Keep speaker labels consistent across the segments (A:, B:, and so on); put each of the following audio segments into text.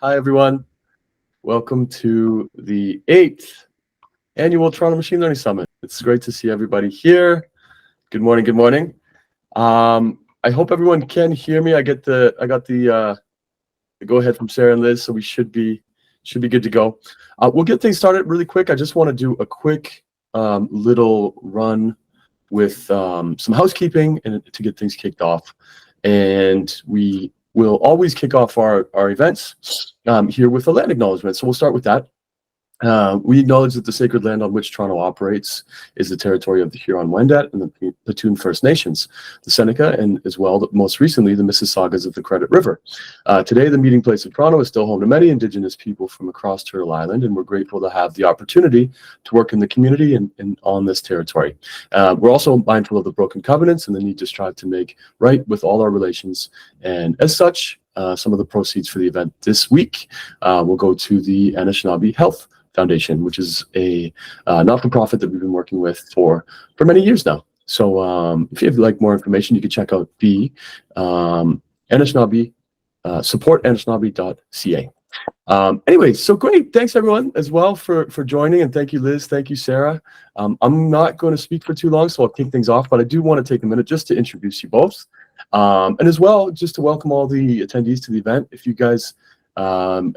A: Hi, everyone. Welcome to the 8th Annual Toronto Machine Learning Summit. It's great to see everybody here. Good morning, good morning. I hope everyone can hear me. I got the go-ahead from Sarah and Liz, so we should be good to go. We'll get things started really quick. I just want to do a quick little run with some housekeeping and to get things kicked off. And we will always kick off our events here with a land acknowledgement. So we'll start with that. We acknowledge that the sacred land on which Toronto operates is the territory of the Huron-Wendat and the Petun First Nations, the Seneca, and as well, most recently, the Mississaugas of the Credit River. Today, the meeting place of Toronto is still home to many Indigenous people from across Turtle Island, and we're grateful to have the opportunity to work in the community and on this territory. We're also mindful of the broken covenants and the need to strive to make right with all our relations, and as such, some of the proceeds for the event this week will go to the Anishinaabe Health Foundation, which is a not-for-profit that we've been working with for many years now. So if you'd like more information, you can check out the Anishinaabe, support anishinaabe.ca. Anyway, so great. Thanks everyone as well for joining, and thank you, Liz. Thank you, Sarah. I'm not going to speak for too long, so I'll kick things off, but I do want to take a minute just to introduce you both. And as well, just to welcome all the attendees to the event. If you guys guys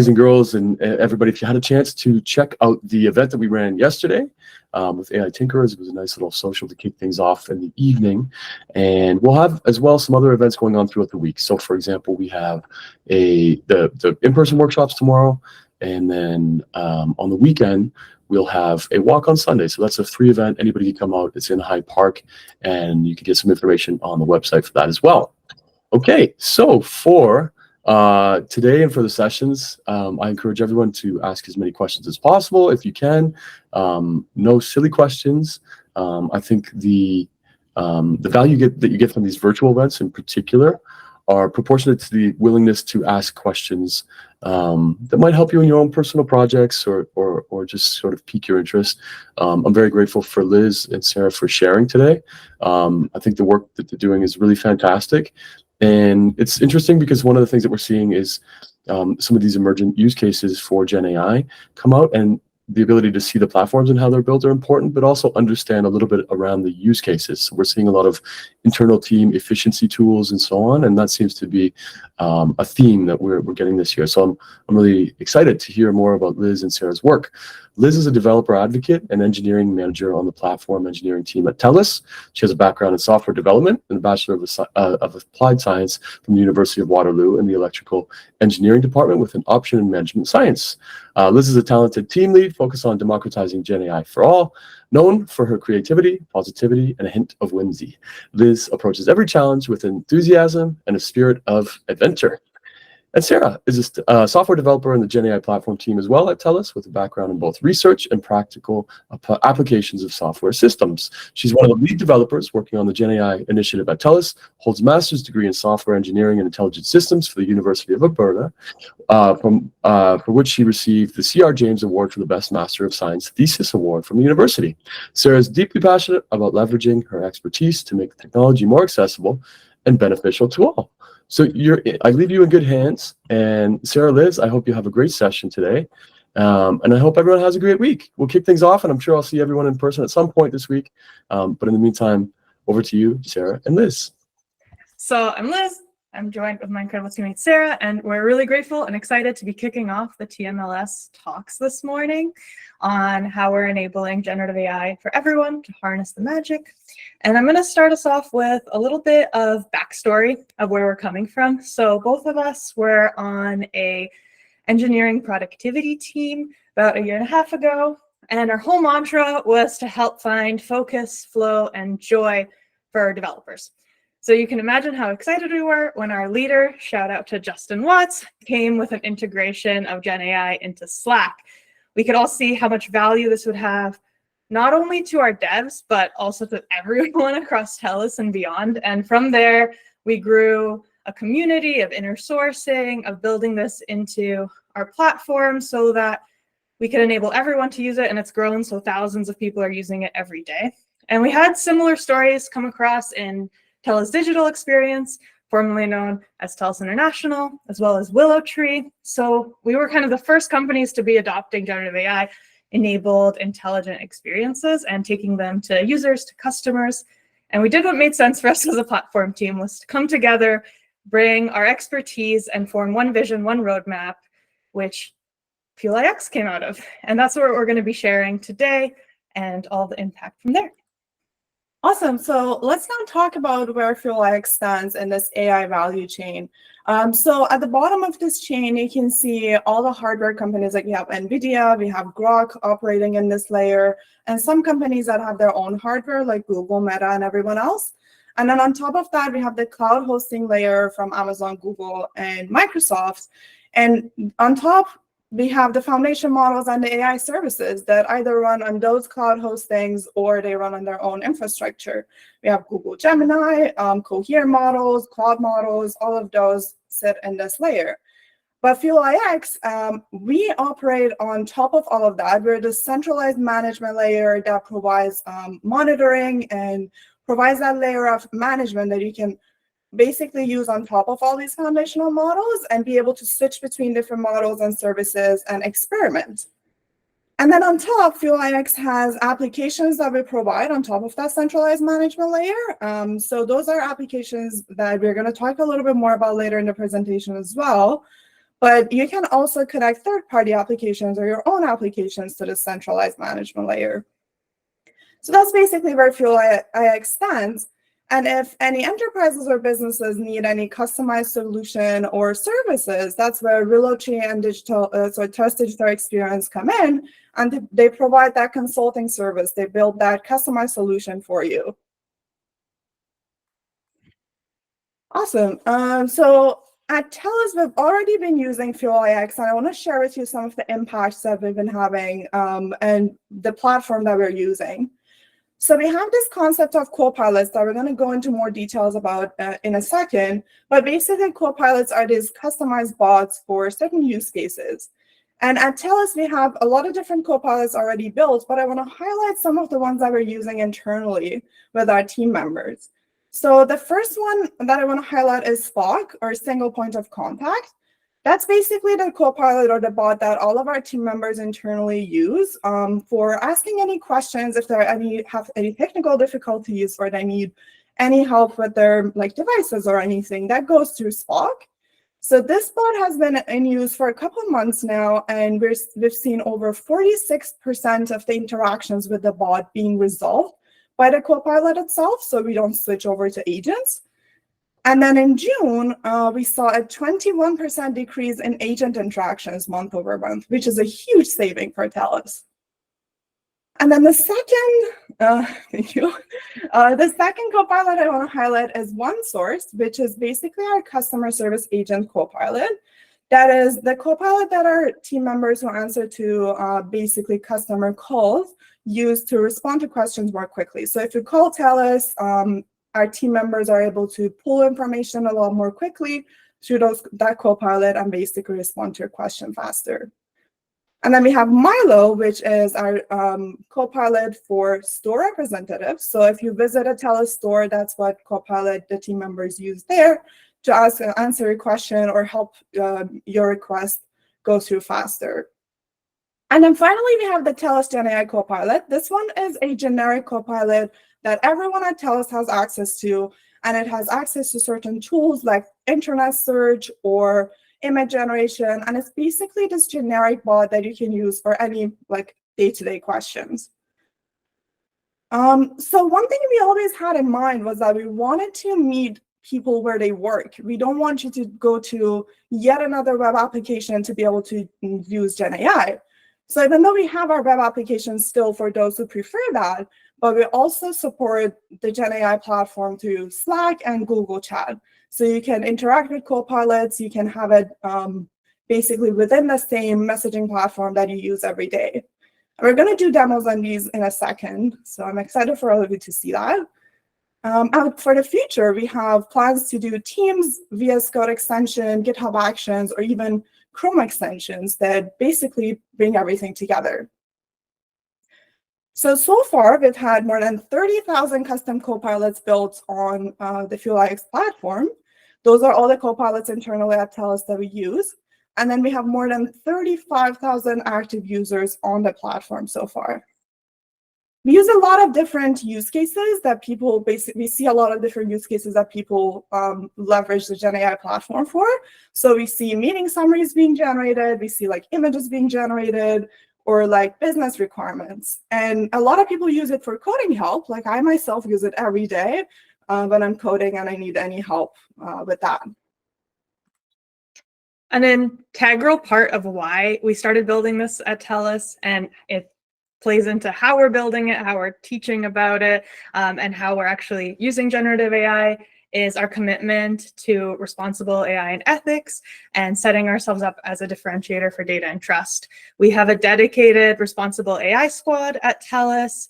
A: and girls and everybody, if you had a chance to check out the event that we ran yesterday with AI Tinkerers, it was a nice little social to kick things off in the evening. And we'll have as well some other events going on throughout the week. So for example, we have the in-person workshops tomorrow, and then on the weekend we'll have a walk on Sunday. So that's a free event. Anybody can come out. It's in Hyde Park, and you can get some information on the website for that as well. Okay, so for today and for the sessions, I encourage everyone to ask as many questions as possible if you can. No silly questions. I think the value that you get from these virtual events in particular are proportionate to the willingness to ask questions that might help you in your own personal projects or just sort of pique your interest. I'm very grateful for Liz and Sarah for sharing today. I think the work that they're doing is really fantastic. And it's interesting because one of the things that we're seeing is some of these emergent use cases for Gen AI come out, and the ability to see the platforms and how they're built are important, but also understand a little bit around the use cases. So we're seeing a lot of internal team efficiency tools and so on, and that seems to be a theme that we're getting this year. So I'm really excited to hear more about Liz and Sarah's work. Liz is a developer advocate and engineering manager on the platform engineering team at TELUS. She has a background in software development and a Bachelor of Applied Science from the University of Waterloo in the Electrical Engineering Department with an option in Management Science. Liz is a talented team lead focused on democratizing Gen AI for all, known for her creativity, positivity, and a hint of whimsy. Liz approaches every challenge with enthusiasm and a spirit of adventure. And Sarah is a software developer in the Gen AI platform team as well at TELUS, with a background in both research and practical applications of software systems. She's one of the lead developers working on the Gen AI initiative at TELUS, holds a master's degree in software engineering and intelligent systems for the University of Alberta, for which she received the C.R. James Award for the Best Master of Science Thesis Award from the university. Sarah is deeply passionate about leveraging her expertise to make technology more accessible and beneficial to all. So I leave you in good hands. And Sarah, Liz, I hope you have a great session today. And I hope everyone has a great week. We'll kick things off, and I'm sure I'll see everyone in person at some point this week. But in the meantime, over to you, Sarah and Liz.
B: So I'm Liz. I'm joined with my incredible teammate, Sarah, and we're really grateful and excited to be kicking off the TMLS talks this morning on how we're enabling generative AI for everyone to harness the magic. And I'm going to start us off with a little bit of backstory of where we're coming from. So both of us were on a engineering productivity team about 1.5 years ago, and our whole mantra was to help find focus, flow, and joy for our developers. So you can imagine how excited we were when our leader, shout out to Justin Watts, came with an integration of Gen AI into Slack. We could all see how much value this would have, not only to our devs, but also to everyone across TELUS and beyond. And from there, we grew a community of inner sourcing, of building this into our platform so that we can enable everyone to use it. And it's grown, so thousands of people are using it every day. And we had similar stories come across in TELUS digital experience, formerly known as TELUS International, as well as WillowTree. So we were kind of the first companies to be adopting generative AI-enabled intelligent experiences and taking them to users, to customers. And we did what made sense for us as a platform team, was to come together, bring our expertise, and form one vision, one roadmap, which Fuel.ix came out of. And that's what we're going to be sharing today and all the impact from there.
C: Awesome. So let's now talk about where Fuel.ix stands in this AI value chain. So at the bottom of this chain, you can see all the hardware companies, like we have NVIDIA, we have Grok operating in this layer, and some companies that have their own hardware, like Google, Meta, and everyone else. And then on top of that, we have the cloud hosting layer from Amazon, Google, and Microsoft. And on top, we have the foundation models and the AI services that either run on those cloud hostings or they run on their own infrastructure. We have Google Gemini, Cohere models, Claude models, all of those sit in this layer. But Fuel.ix, we operate on top of all of that. We're the centralized management layer that provides monitoring and provides that layer of management that you can basically use on top of all these foundational models and be able to switch between different models and services and experiment. And then on top, Fuel.ix has applications that we provide on top of that centralized management layer. So those are applications that we're going to talk a little bit more about later in the presentation as well. But you can also connect third-party applications or your own applications to the centralized management layer. So that's basically where Fuel.ix stands. And if any enterprises or businesses need any customized solution or services, that's where WillowTree and TELUS Digital Experience come in, and they provide that consulting service. They build that customized solution for you. Awesome. So at TELUS, we've already been using Fuel.ix, and I want to share with you some of the impacts that we've been having and the platform that we're using. So we have this concept of copilots that we're going to go into more details about in a second. But basically, copilots are these customized bots for certain use cases. And at TELUS, we have a lot of different copilots already built, but I want to highlight some of the ones that we're using internally with our team members. So the first one that I want to highlight is SPOC, or single point of contact. That's basically the copilot or the bot that all of our team members internally use for asking any questions if they have any technical difficulties or they need any help with their devices or anything. That goes through SPOC. So this bot has been in use for a couple of months now, and we've seen over 46% of the interactions with the bot being resolved by the copilot itself, so we don't switch over to agents. And then in June, we saw a 21% decrease in agent interactions month over month, which is a huge saving for TELUS. And then the second, thank you. The second copilot I want to highlight is OneSource, which is basically our customer service agent copilot. That is the copilot that our team members who answer to basically customer calls use to respond to questions more quickly. So if you call TELUS, our team members are able to pull information a lot more quickly through that copilot and basically respond to your question faster. And then we have Milo, which is our copilot for store representatives. So if you visit a TELUS store, that's what copilot the team members use there to answer your question or help your request go through faster. And then finally, we have the TELUS GenAI Copilot. This one is a generic copilot that everyone at TELUS has access to, and it has access to certain tools like internet search or image generation, and it's basically this generic bot that you can use for any day-to-day questions. So one thing we always had in mind was that we wanted to meet people where they work. We don't want you to go to yet another web application to be able to use GenAI. So even though we have our web applications still for those who prefer that, but we also support the GenAI platform through Slack and Google Chat. So you can interact with copilots, you can have it basically within the same messaging platform that you use every day. And we're going to do demos on these in a second, so I'm excited for all of you to see that. And for the future, we have plans to do Teams, VS Code extension, GitHub Actions, or even Chrome extensions that basically bring everything together. So far, we've had more than 30,000 custom copilots built on the Fuel.ix platform. Those are all the copilots internally at TELUS that we use. And then we have more than 35,000 active users on the platform so far. We use a lot of different use cases that people basically, we see a lot of different use cases that people leverage the Gen AI platform for. So we see meeting summaries being generated, we see like images being generated, or like business requirements. And a lot of people use it for coding help. Like I myself use it every day when I'm coding and I need any help with that.
B: An integral part of why we started building this at TELUS, and it plays into how we're building it, how we're teaching about it, and how we're actually using generative AI, is our commitment to responsible AI and ethics and setting ourselves up as a differentiator for data and trust. We have a dedicated responsible AI squad at TELUS.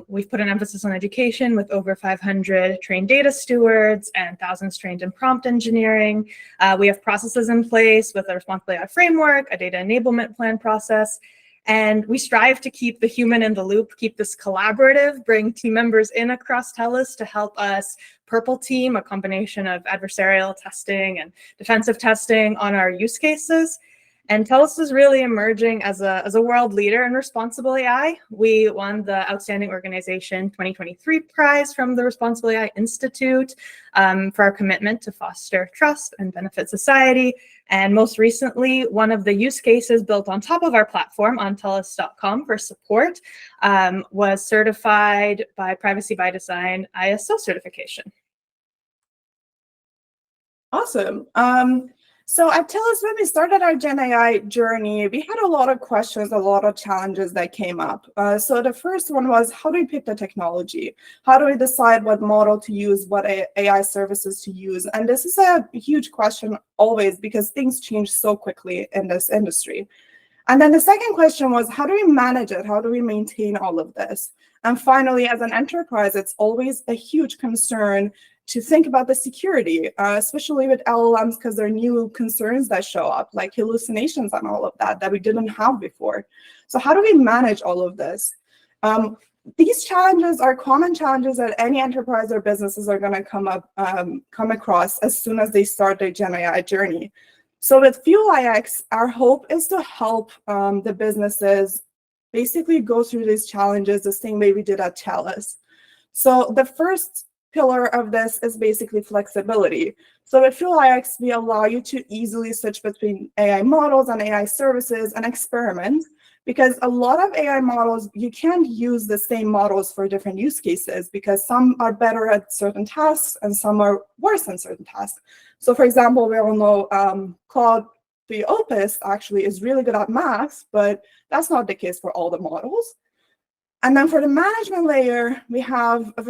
B: We've put an emphasis on education with over 500 trained data stewards and thousands trained in prompt engineering. We have processes in place with a responsible AI framework, a data enablement plan process, and we strive to keep the human in the loop, keep this collaborative, bring team members in across TELUS to help us purple team, a combination of adversarial testing and defensive testing on our use cases. And TELUS is really emerging as a world leader in responsible AI. We won the Outstanding Organization 2023 prize from the Responsible AI Institute for our commitment to foster trust and benefit society. And most recently, one of the use cases built on top of our platform on TELUS.com for support was certified by Privacy by Design ISO certification.
C: Awesome. So at TELUS, when we started our Gen AI journey, we had a lot of questions, a lot of challenges that came up. So the first one was, how do we pick the technology? How do we decide what model to use, what AI services to use? And this is a huge question always because things change so quickly in this industry. And then the second question was, how do we manage it? How do we maintain all of this? And finally, as an enterprise, it's always a huge concern to think about the security, especially with LLMs, because there are new concerns that show up, like hallucinations and all of that we didn't have before. So how do we manage all of this? These challenges are common challenges that any enterprise or businesses are going to come across as soon as they start their Gen AI journey. So with Fuel iX, our hope is to help the businesses basically go through these challenges the same way we did at TELUS. So the first pillar of this is basically flexibility. So with Fuel iX, we allow you to easily switch between AI models and AI services and experiment, because a lot of AI models, you can't use the same models for different use cases because some are better at certain tasks and some are worse in certain tasks. So for example, we all know Claude 3 Opus actually is really good at math, but that's not the case for all the models. And then for the management layer, we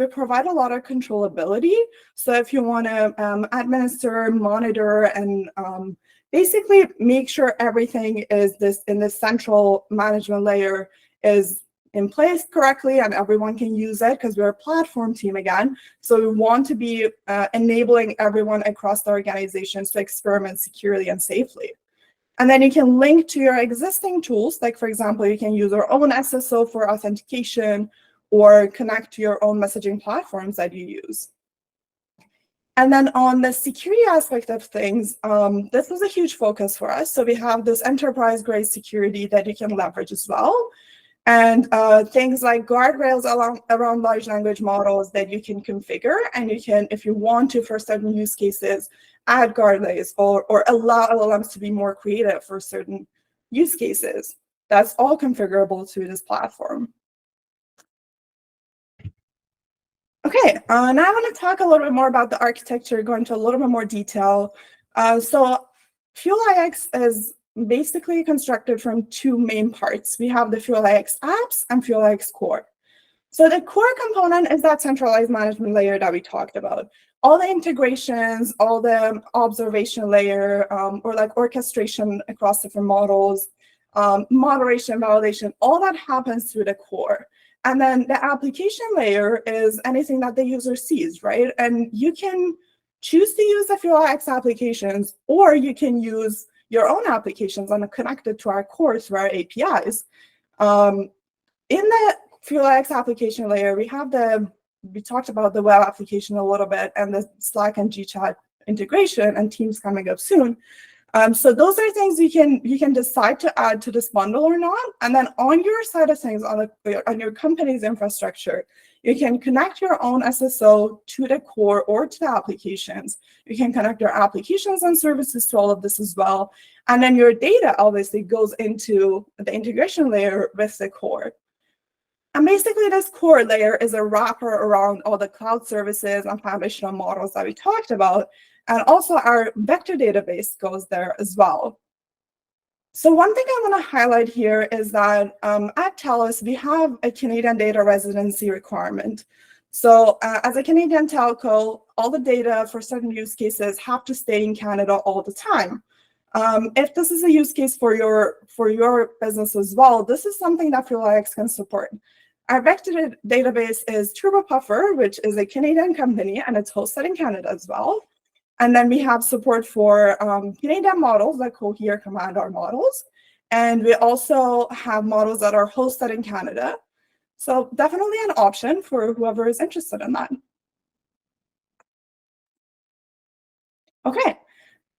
C: provide a lot of controllability. So if you want to administer, monitor, and basically make sure everything is in this central management layer is in place correctly and everyone can use it, because we're a platform team again. So we want to be enabling everyone across the organizations to experiment securely and safely. And then you can link to your existing tools. Like, for example, you can use your own SSO for authentication or connect to your own messaging platforms that you use. And then on the security aspect of things, this was a huge focus for us. So we have this enterprise-grade security that you can leverage as well. And things like guardrails around large language models that you can configure. And you can, if you want to, for certain use cases, add guardrails or allow LLMs to be more creative for certain use cases. That's all configurable through this platform. Okay, now I want to talk a little bit more about the architecture, go into a little bit more detail. So Fuel iX is basically constructed from two main parts. We have the Fuel iX apps and Fuel iX core. So the core component is that centralized management layer that we talked about. All the integrations, all the observation layer, or like orchestration across different models, moderation, validation, all that happens through the core. And then the application layer is anything that the user sees, right? And you can choose to use the Fuel iX applications, or you can use your own applications and connect it to our core through our APIs. In the Fuel iX application layer, we talked about the web application a little bit and the Slack and GChat integration and Teams coming up soon. So those are things you can decide to add to this bundle or not. And then on your side of things, on your company's infrastructure, you can connect your own SSO to the core or to the applications. You can connect your applications and services to all of this as well. And then your data obviously goes into the integration layer with the core. And basically this core layer is a wrapper around all the cloud services and foundational models that we talked about. And also our vector database goes there as well. So one thing I want to highlight here is that at TELUS, we have a Canadian data residency requirement. So as a Canadian telco, all the data for certain use cases have to stay in Canada all the time. If this is a use case for your business as well, this is something that FuelIX can support. Our vector database is TurboPuffer, which is a Canadian company, and it's hosted in Canada as well. And then we have support for Canadian models like Cohere Command R models. And we also have models that are hosted in Canada. So definitely an option for whoever is interested in that. Okay.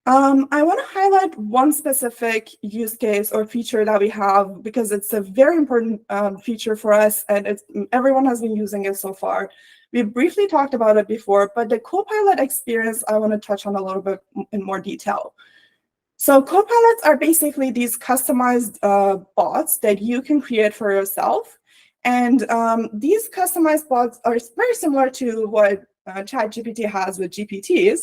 C: I want to highlight one specific use case or feature that we have because it's a very important feature for us, and everyone has been using it so far. We briefly talked about it before, but the copilot experience I want to touch on a little bit in more detail. So copilots are basically these customized bots that you can create for yourself. And these customized bots are very similar to what ChatGPT has with GPTs.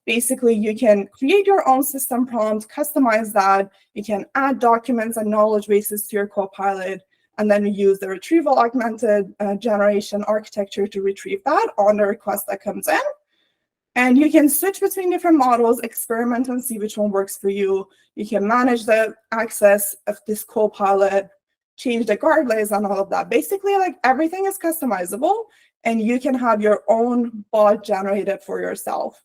C: Basically, you can create your own system prompt, customize that. You can add documents and knowledge bases to your copilot, and then use the retrieval augmented generation architecture to retrieve that on the request that comes in. And you can switch between different models, experiment and see which one works for you. You can manage the access of this copilot, change the guardrails and all of that. Basically, like everything is customizable, and you can have your own bot generated for yourself.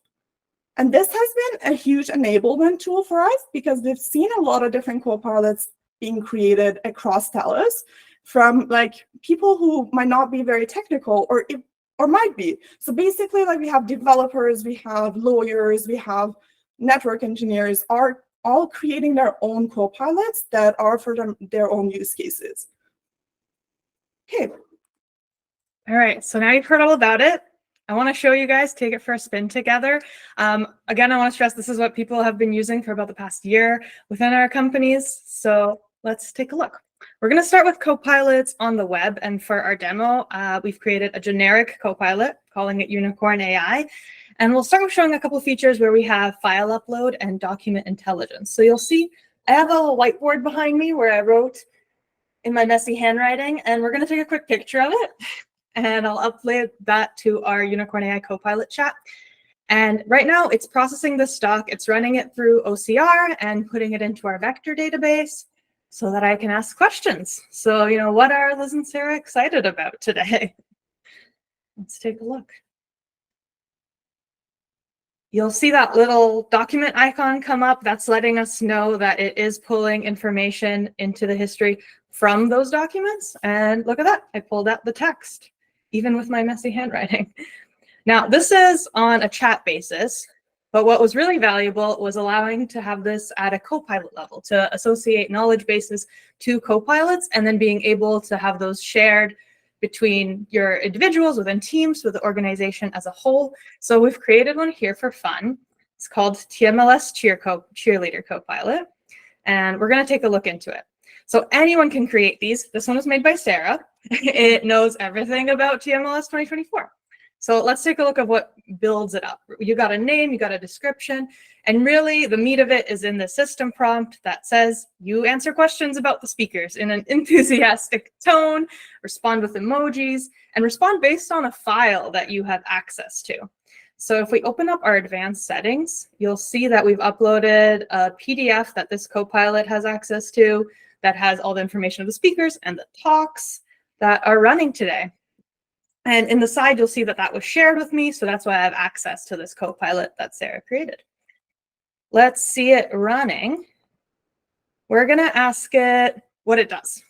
C: And this has been a huge enablement tool for us because we've seen a lot of different copilots being created across TELUS from like people who might not be very technical or might be. So basically, like we have developers, we have lawyers, we have network engineers are all creating their own copilots that are for their own use cases. Okay.
B: All right, so now you've heard all about it. I want to show you guys, take it for a spin together. Again, I want to stress this is what people have been using for about the past year within our companies. So let's take a look. We're going to start with copilots on the web. And for our demo, we've created a generic copilot, calling it Unicorn AI. And we'll start with showing a couple of features where we have file upload and document intelligence. So you'll see I have a little whiteboard behind me where I wrote in my messy handwriting, and we're going to take a quick picture of it. And I'll upload that to our Unicorn AI Copilot chat. And right now it's processing this doc. It's running it through OCR and putting it into our vector database so that I can ask questions. So, what are Liz and Sara excited about today? Let's take a look. You'll see that little document icon come up. That's letting us know that it is pulling information into the history from those documents. And look at that, I pulled out the text, even with my messy handwriting. Now, this is on a chat basis, but what was really valuable was allowing to have this at a copilot level, to associate knowledge bases to copilots, and then being able to have those shared between your individuals, within teams, with the organization as a whole. So we've created one here for fun. It's called TMLS Cheerleader Copilot, and we're going to take a look into it. So anyone can create these. This one was made by Sara. It knows everything about TMLS 2024. So let's take a look at what builds it up. You got a name, you got a description, and really the meat of it is in the system prompt that says you answer questions about the speakers in an enthusiastic tone, respond with emojis, and respond based on a file that you have access to. So if we open up our advanced settings, you'll see that we've uploaded a PDF that this Copilot has access to that has all the information of the speakers and the talks that are running today. And in the side, you'll see that that was shared with me. So that's why I have access to this Copilot that Sara created. Let's see it running. We're going to ask it what it does.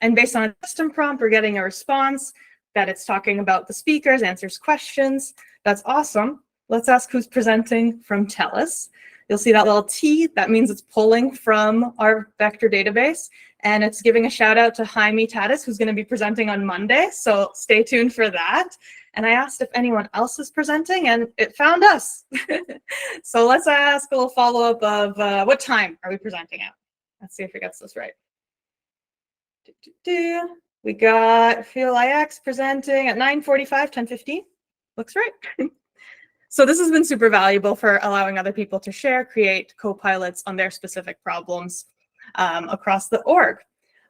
B: And based on a system prompt, we're getting a response that it's talking about the speakers, answers questions. That's awesome. let's ask who's presenting from TELUS. You'll see that little T, that means it's pulling from our vector database, and it's giving a shout out to Ghaemi, who's going to be presenting on Monday, so stay tuned for that. And I asked if anyone else is presenting, and it found us. So let's ask a little follow-up of what time are we presenting at? Let's see if it gets this right. We got FieldIX presenting at 9:45, 10:15. Looks right. So this has been super valuable for allowing other people to share, create copilots on their specific problems across the org.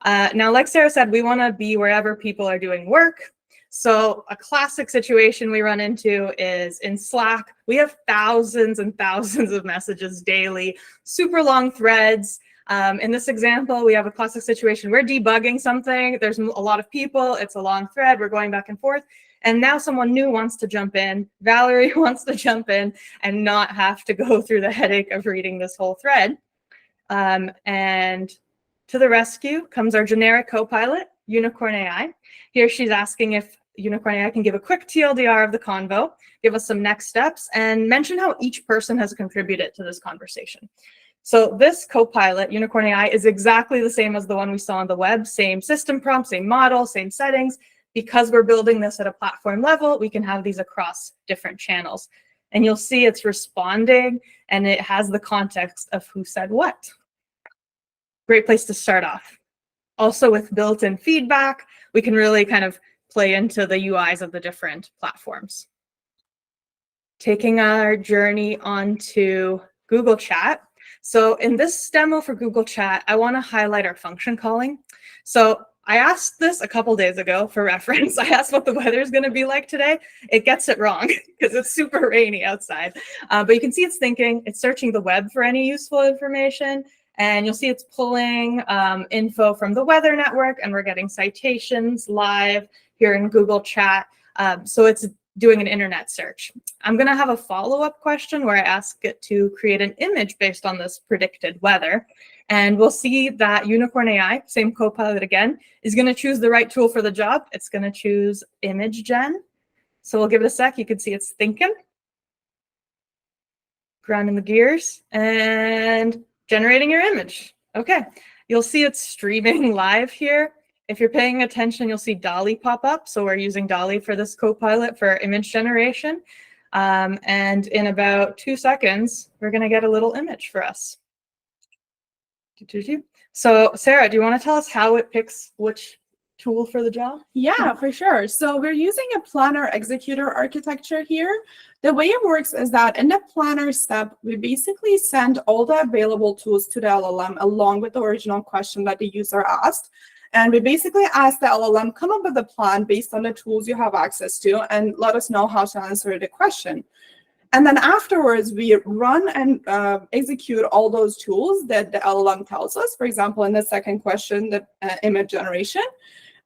B: Now, like Sarah said, we want to be wherever people are doing work. So a classic situation we run into is in Slack. We have thousands and thousands of messages daily, super long threads. In this example, we have a classic situation. We're debugging something. There's a lot of people. It's a long thread. We're going back and forth. And now someone new wants to jump in. Valerie wants to jump in and not have to go through the headache of reading this whole thread. And to the rescue comes our generic copilot, Unicorn AI. Here she's asking if Unicorn AI can give a quick TLDR of the convo, give us some next steps, and mention how each person has contributed to this conversation. So this copilot, Unicorn AI, is exactly the same as the one we saw on the web, same system prompt, same model, same settings. Because we're building this at a platform level, we can have these across different channels. And you'll see it's responding, and it has the context of who said what. Great place to start off. Also, with built-in feedback, we can really kind of play into the UIs of the different platforms. Taking our journey onto Google Chat. So in this demo for Google Chat, I want to highlight our function calling. So I asked this a couple days ago for reference. I asked what the weather is going to be like today. It gets it wrong because it's super rainy outside. But you can see it's thinking, it's searching the web for any useful information. And you'll see it's pulling info from the weather network, and we're getting citations live here in Google Chat. So it's doing an internet search. I'm going to have a follow-up question where I ask it to create an image based on this predicted weather. And we'll see that Unicorn AI, same copilot again, is going to choose the right tool for the job. It's going to choose image gen. So we'll give it a sec. You can see it's thinking, grinding the gears, and generating your image. Okay, you'll see it's streaming live here. If you're paying attention, you'll see DALL-E pop up. So we're using DALL-E for this copilot for image generation. And in about 2 seconds, we're going to get a little image for us. So Sarah, do you want to tell us how it picks which tool for the job?
C: Yeah, for sure. So we're using a planner executor architecture here. The way it works is that in the planner step, we basically send all the available tools to the LLM along with the original question that the user asked. And we basically ask the LLM, come up with a plan based on the tools you have access to and let us know how to answer the question. And then afterwards, we run and execute all those tools that the LLM tells us. For example, in the second question, the image generation.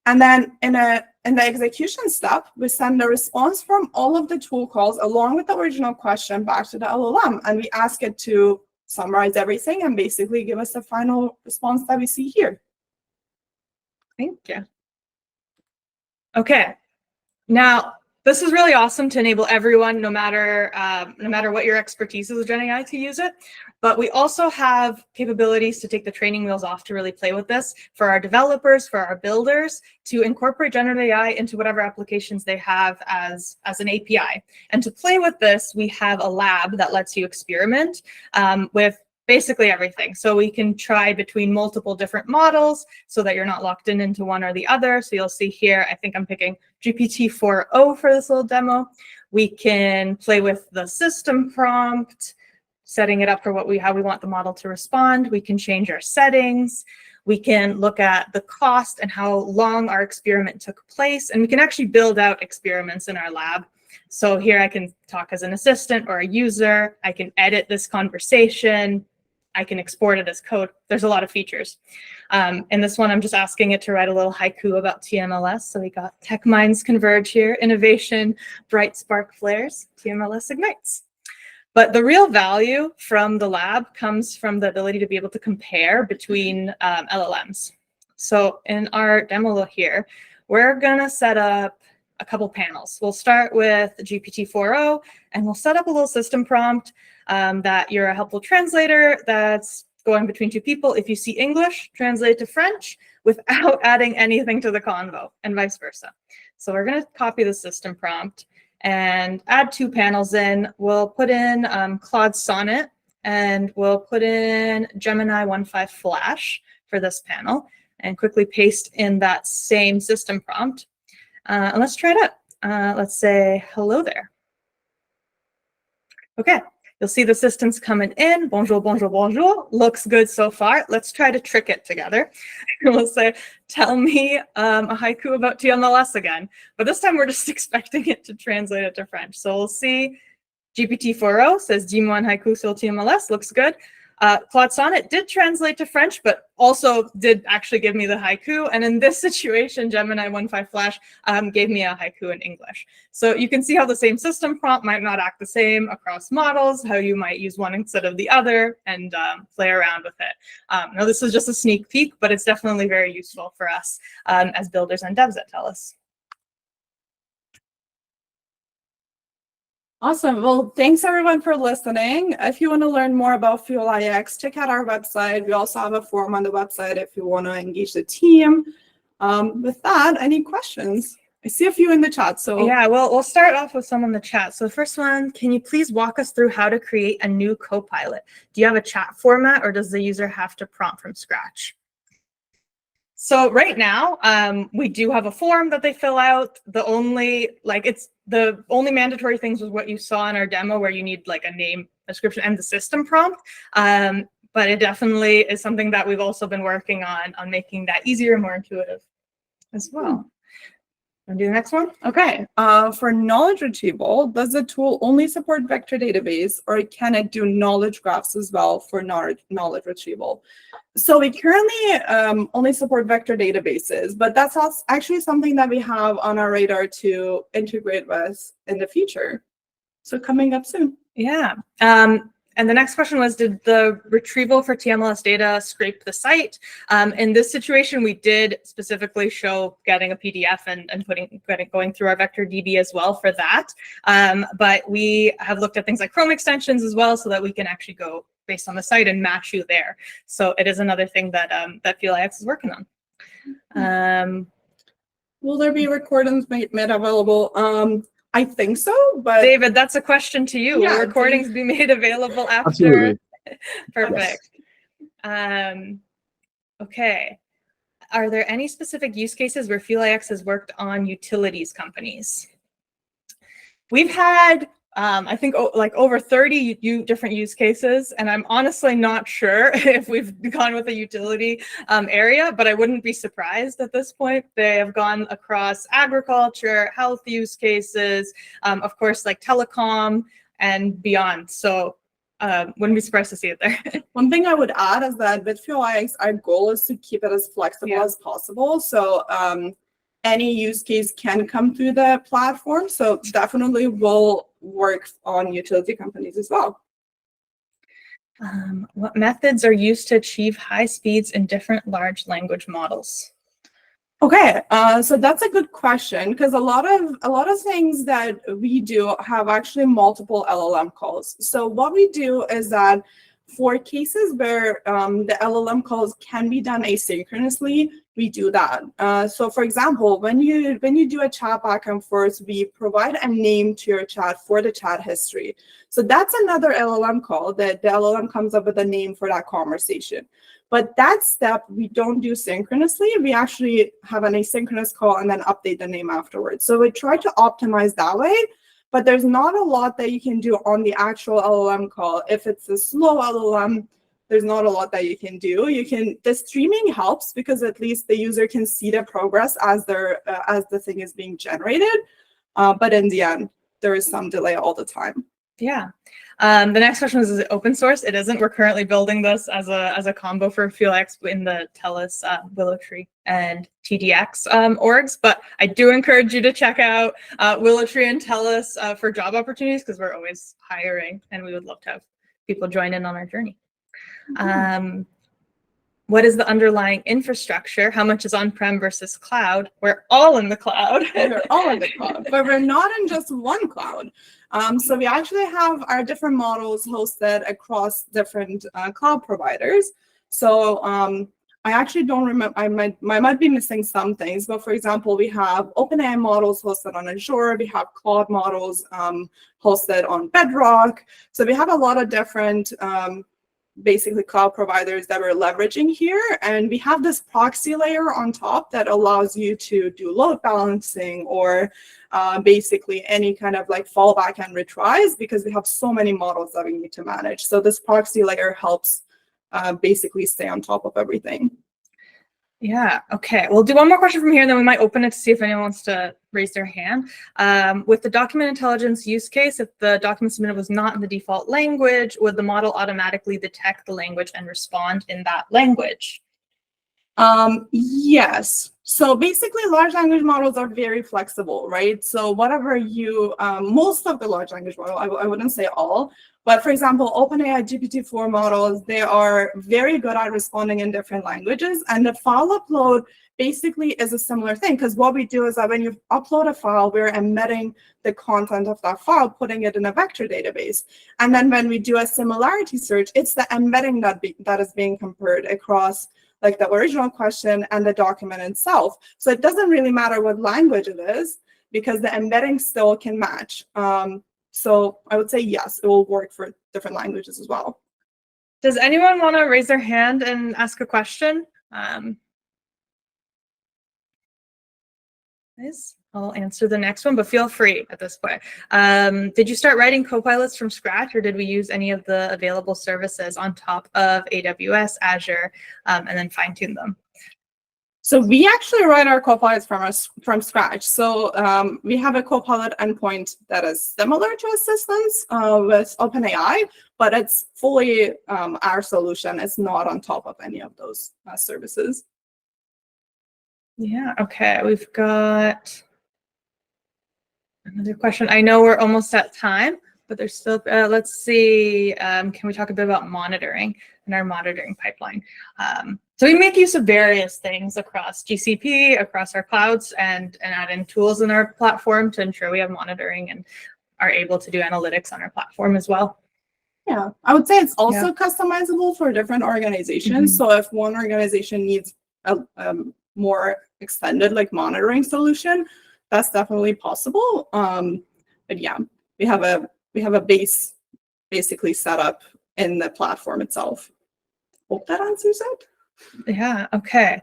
C: And then in the execution step, we send the response from all of the tool calls along with the original question back to the LLM. And we ask it to summarize everything and basically give us the final response that we see here.
B: Thank you. Okay, now this is really awesome to enable everyone, no matter what your expertise is with Gen AI, to use it. But we also have capabilities to take the training wheels off to really play with this for our developers, for our builders, to incorporate generative AI into whatever applications they have as an API. And to play with this, we have a lab that lets you experiment with basically everything. So we can try between multiple different models so that you're not locked into one or the other. So you'll see here, I think I'm picking GPT-4o for this little demo. We can play with the system prompt, setting it up for how we want the model to respond. We can change our settings. We can look at the cost and how long our experiment took place. And we can actually build out experiments in our lab. So here I can talk as an assistant or a user. I can edit this conversation. I can export it as code. There's a lot of features. In this one, I'm just asking it to write a little haiku about TMLS. So we got tech minds converge here, innovation, bright spark flares, TMLS ignites. But the real value from the lab comes from the ability to be able to compare between LLMs. So in our demo here, we're gonna set up a couple panels. We'll start with GPT-4o, and we'll set up a little system prompt that you're a helpful translator that's going between two people. If you see English, translate to French without adding anything to the convo, and vice versa. So we're going to copy the system prompt and add 2 panels in. We'll put in Claude Sonnet, and we'll put in Gemini 1.5 Flash for this panel, and quickly paste in that same system prompt. And let's try it out. Let's say, hello there. Okay, you'll see the assistants coming in. Bonjour, bonjour, bonjour. Looks good so far. Let's try to trick it together. We'll say, tell me a haiku about TMLS again. But this time we're just expecting it to translate it to French. So we'll see GPT-4o says, dis-moi un haiku sur TMLS. Looks good. Claude Sonnet did translate to French, but also did actually give me the haiku. And in this situation, Gemini 1.5 Flash gave me a haiku in English. So you can see how the same system prompt might not act the same across models, how you might use one instead of the other, and play around with it. Now, this is just a sneak peek, but it's definitely very useful for us as builders and devs at TELUS.
C: Awesome. Well, thanks everyone for listening. If you want to learn more about Fuel iX, check out our website. We also have a forum on the website if you want to engage the team. With that, any questions? I see a few in the chat. So
B: yeah, well, we'll start off with some in the chat. So the first one, can you please walk us through how to create a new copilot? Do you have a chat format, or does the user have to prompt from scratch? So right now, we do have a form that they fill out. The only mandatory things was what you saw in our demo, where you need like a name, description, and the system prompt. But it definitely is something that we've also been working on making that easier and more intuitive as well. Want to do the next one?
C: okay. For knowledge retrieval, does the tool only support vector database, or can it do knowledge graphs as well for knowledge retrieval? So we currently only support vector databases, but that's actually something that we have on our radar to integrate with in the future. So coming up soon.
B: Yeah. And the next question was, did the retrieval for TMLS data scrape the site? In this situation, we did specifically show getting a PDF and going through our vector DB as well for that. But we have looked at things like Chrome extensions as well, so that we can actually go based on the site and match you there. So it is another thing that that Fuel iX is working on.
C: Will there be recordings made available? I think so, but
B: David, that's a question to you.
C: Yeah,
B: Will recordings be made available after?
A: Absolutely.
B: Perfect. Okay. Are there any specific use cases where Fuel iX has worked on utilities companies? We've had, I think, like over 30 different use cases, and I'm honestly not sure if we've gone with a utility area, but I wouldn't be surprised at this point. They have gone across agriculture, health use cases, of course, like telecom and beyond. So wouldn't be surprised to see it there.
C: one thing I would add is that with Fuel iX, our goal is to keep it as flexible as possible. So any use case can come through the platform. So definitely will work on utility companies as well.
B: What methods are used to achieve high speeds in different large language models?
C: Okay, so that's a good question, because a lot of things that we do have actually multiple LLM calls. So what we do is that for cases where the LLM calls can be done asynchronously, we do that. So for example, when you do a chat back and forth, we provide a name to your chat for the chat history. So that's another LLM call that the LLM comes up with a name for that conversation. But that step we don't do synchronously. We actually have an asynchronous call and then update the name afterwards. So we try to optimize that way. But there's not a lot that you can do on the actual LLM call. If it's a slow LLM, there's not a lot that you can do. The streaming helps because at least the user can see the progress as the thing is being generated. But in the end, there is some delay all the time.
B: Yeah. The next question is it open source? It isn't. We're currently building this as a combo for Fuel iX in the TELUS, WillowTree, and TDX orgs. But I do encourage you to check out WillowTree and TELUS for job opportunities, because we're always hiring and we would love to have people join in on our journey. What is the underlying infrastructure? How much is on-prem versus cloud? We're all in the cloud.
C: We're all in the cloud, but we're not in just one cloud. So we actually have our different models hosted across different cloud providers. So I actually don't remember, I might be missing some things, but for example, we have OpenAI models hosted on Azure, we have Claude models hosted on Bedrock. So we have a lot of different basically cloud providers that we're leveraging here. And we have this proxy layer on top that allows you to do load balancing or basically any kind of like fallback and retries, because we have so many models that we need to manage. So this proxy layer helps basically stay on top of everything.
B: Yeah, okay. We'll do one more question from here, and then we might open it to see if anyone wants to raise their hand. With the document intelligence use case, if the document submitted was not in the default language, would the model automatically detect the language and respond in that language?
C: Yes. So basically, large language models are very flexible, right? So whatever you, most of the large language model, I wouldn't say all, but for example, OpenAI GPT-4 models, they are very good at responding in different languages. And the file upload basically is a similar thing, because what we do is that when you upload a file, we're embedding the content of that file, putting it in a vector database. And then when we do a similarity search, it's the embedding that is being compared across like the original question and the document itself. So it doesn't really matter what language it is, because the embedding still can match. So I would say yes, it will work for different languages as well.
B: Does anyone want to raise their hand and ask a question? I'll answer the next one, but feel free at this point. Did you start writing copilots from scratch, or did we use any of the available services on top of AWS, Azure, and then fine-tune them?
C: So we actually write our copilots from scratch. So we have a copilot endpoint that is similar to Assistants with OpenAI, but it's fully our solution. It's not on top of any of those services.
B: Yeah, okay, we've got another question. I know we're almost at time, but there's still, let's see, can we talk a bit about monitoring and our monitoring pipeline? So we make use of various things across GCP, across our clouds, and add in tools in our platform to ensure we have monitoring and are able to do analytics on our platform as well.
C: Yeah, I would say it's also customizable for different organizations. So if one organization needs a more extended like monitoring solution, that's definitely possible. But yeah, we have a base basically set up in the platform itself. Hope that answers it.
B: Yeah, okay.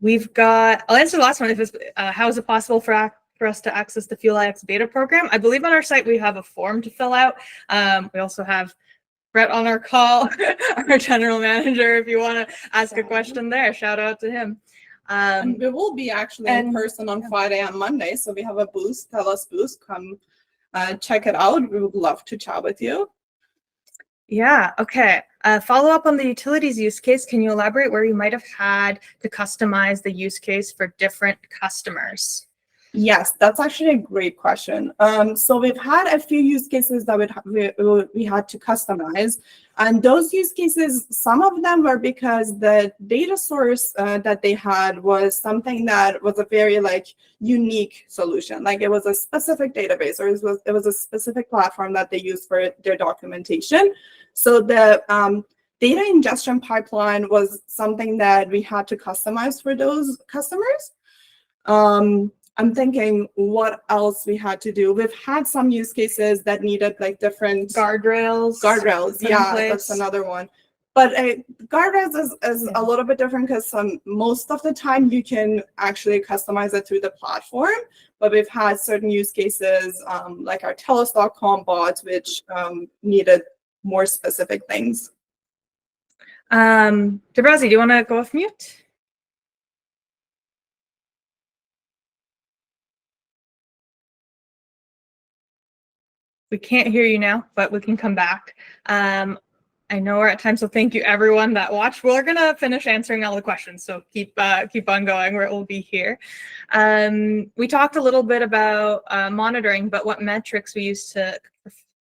B: We've got, I'll answer the last one. If it's, how is it possible for us to access the Fuel iX beta program? I believe on our site we have a form to fill out. We also have Brett on our call, our general manager, if you want to ask a question there, shout out to him.
C: And we will be actually in person on Friday and Monday. So we have a booth, TELUS booth. Come check it out. We would love to chat with you.
B: Yeah, okay. Follow up on the utilities use case. Can you elaborate where you might have had to customize the use case for different customers?
C: Yes, that's actually a great question. So we've had a few use cases that we had to customize. And those use cases, some of them were because the data source that they had was something that was a very like unique solution. Like it was a specific database, or it was a specific platform that they used for their documentation. So the data ingestion pipeline was something that we had to customize for those customers. I'm thinking what else we had to do. We've had some use cases that needed like different
B: Guardrails.
C: Yeah, that's another one. But guardrails is a little bit different, because most of the time you can actually customize it through the platform. But we've had certain use cases like our TELUS.com bots, which needed more specific things.
B: Debrazi, do you want to go off mute? We can't hear you now, but we can come back. I know we're at time, so thank you everyone that watched. We're gonna finish answering all the questions, so keep on going. We'll be here. We talked a little bit about monitoring, but what metrics we use to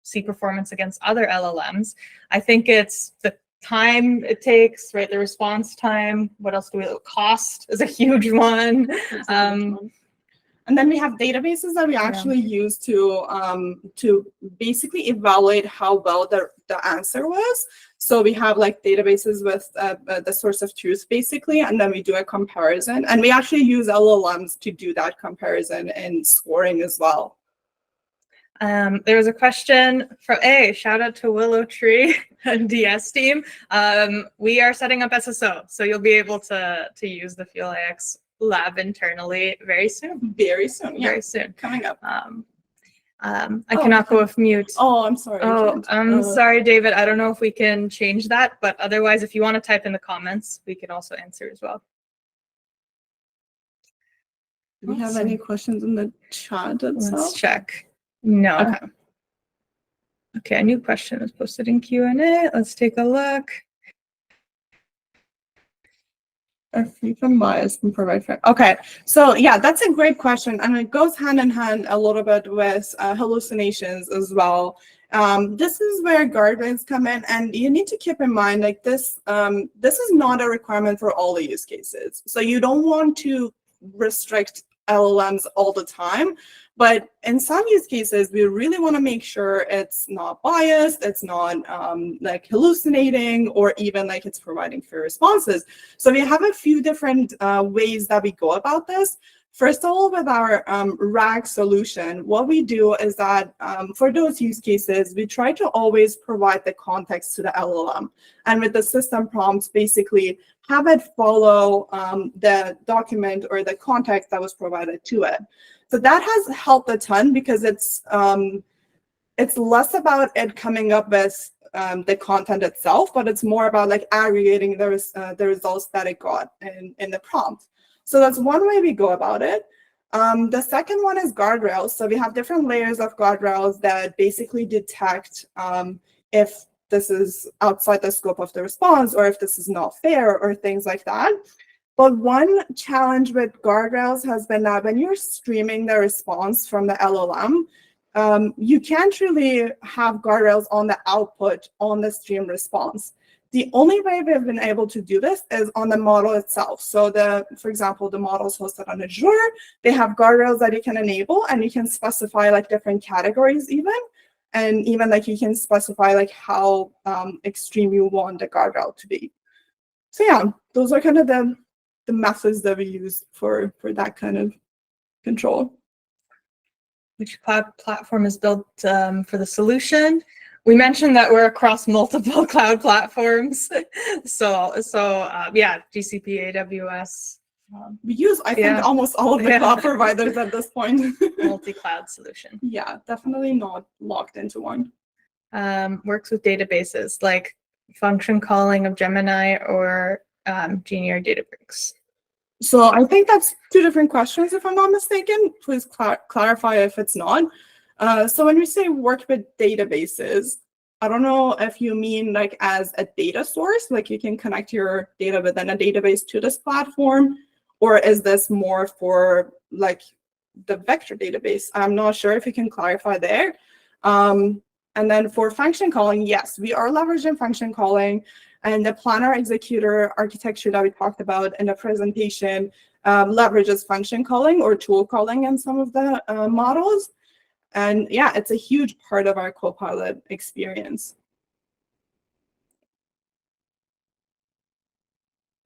B: see performance against other LLMs. I think it's the time it takes, right? The response time. What else do we look? Cost is a huge one.
C: And then we have databases that we actually use to basically evaluate how well the answer was. So we have like databases with the source of truth basically, and then we do a comparison. And we actually use LLMs to do that comparison and scoring as well.
B: There was a question from shout out to Willow Tree and DS team. We are setting up SSO, so you'll be able to use the Fuel iX lab internally very soon.
C: Very soon. Yeah.
B: Very soon.
C: Coming up.
B: I cannot go off mute.
C: Oh, I'm sorry.
B: I'm sorry, David. I don't know if we can change that, but otherwise, if you want to type in the comments, we can also answer as well.
C: Do we have any questions in the chat itself?
B: Let's check. No. Okay, a new question is posted in Q&A. Let's take a look.
C: If you can bias and provide fair. Okay, so yeah, that's a great question, and it goes hand in hand a little bit with hallucinations as well. This is where guardrails come in, and you need to keep in mind like this. This is not a requirement for all the use cases, so you don't want to restrict LLMs all the time. But in some use cases, we really want to make sure it's not biased, it's not like hallucinating, or even like it's providing fair responses. So we have a few different ways that we go about this. First of all, with our RAG solution, what we do is that for those use cases, we try to always provide the context to the LLM. And with the system prompts, basically have it follow the document or the context that was provided to it. So that has helped a ton because it's less about it coming up with the content itself, but it's more about like aggregating the results that it got in the prompt. So that's one way we go about it. The second one is guardrails. So we have different layers of guardrails that basically detect if this is outside the scope of the response or if this is not fair or things like that. But one challenge with guardrails has been that when you're streaming the response from the LLM, you can't really have guardrails on the output on the stream response. The only way we've been able to do this is on the model itself. So for example, the models hosted on Azure, they have guardrails that you can enable, and you can specify like different categories even. And even like you can specify like how extreme you want the guardrail to be. So yeah, those are kind of the methods that we use for that kind of control.
B: Which cloud platform is built for the solution? We mentioned that we're across multiple cloud platforms. So yeah, GCP, AWS.
C: We use, I think, almost all of the cloud providers at this point.
B: Multi-cloud solution.
C: Yeah, definitely not locked into one.
B: Works with databases like function calling of Gemini or Genie or Databricks.
C: So I think that's two different questions, if I'm not mistaken. Please clarify if it's not. So when we say work with databases, I don't know if you mean like as a data source, like you can connect your data within a database to this platform, or is this more for like the vector database? I'm not sure if you can clarify there. And then for function calling, yes, we are leveraging function calling, and the planner executor architecture that we talked about in the presentation leverages function calling or tool calling in some of the models. And yeah, it's a huge part of our Copilot experience.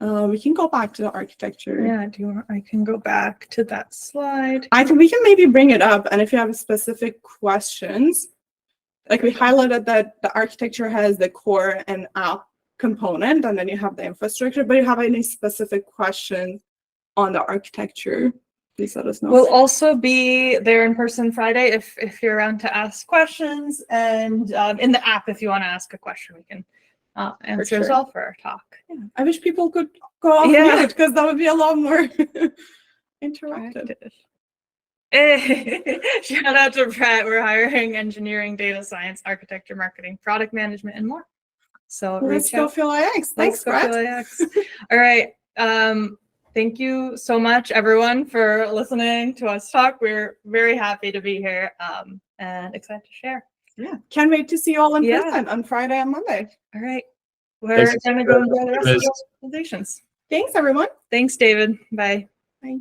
C: We can go back to the architecture.
B: Yeah, I can go back to that slide.
C: I think we can maybe bring it up, and if you have specific questions, like we highlighted that the architecture has the core and app component, and then you have the infrastructure, but you have any specific questions on the architecture, please let us know.
B: We'll also be there in person Friday if you're around to ask questions, and in the app if you want to ask a question, we can answer as well for our talk.
C: Yeah. I wish people could go off mute because that would be a lot more interactive.
B: Shout out to Brett. We're hiring engineering, data science, architecture, marketing, product management, and more. So
C: let's go Fuel iX. Thanks, Brett.
B: All right. Thank you so much, everyone, for listening to us talk. We're very happy to be here and excited to share.
C: Yeah. Can't wait to see you all in person on Friday and Monday.
B: All right. we're
A: Thanks.
B: going to go enjoy the rest of
A: Liz.
B: the presentations.
C: Thanks, everyone.
B: Thanks, David. Bye.
C: Bye.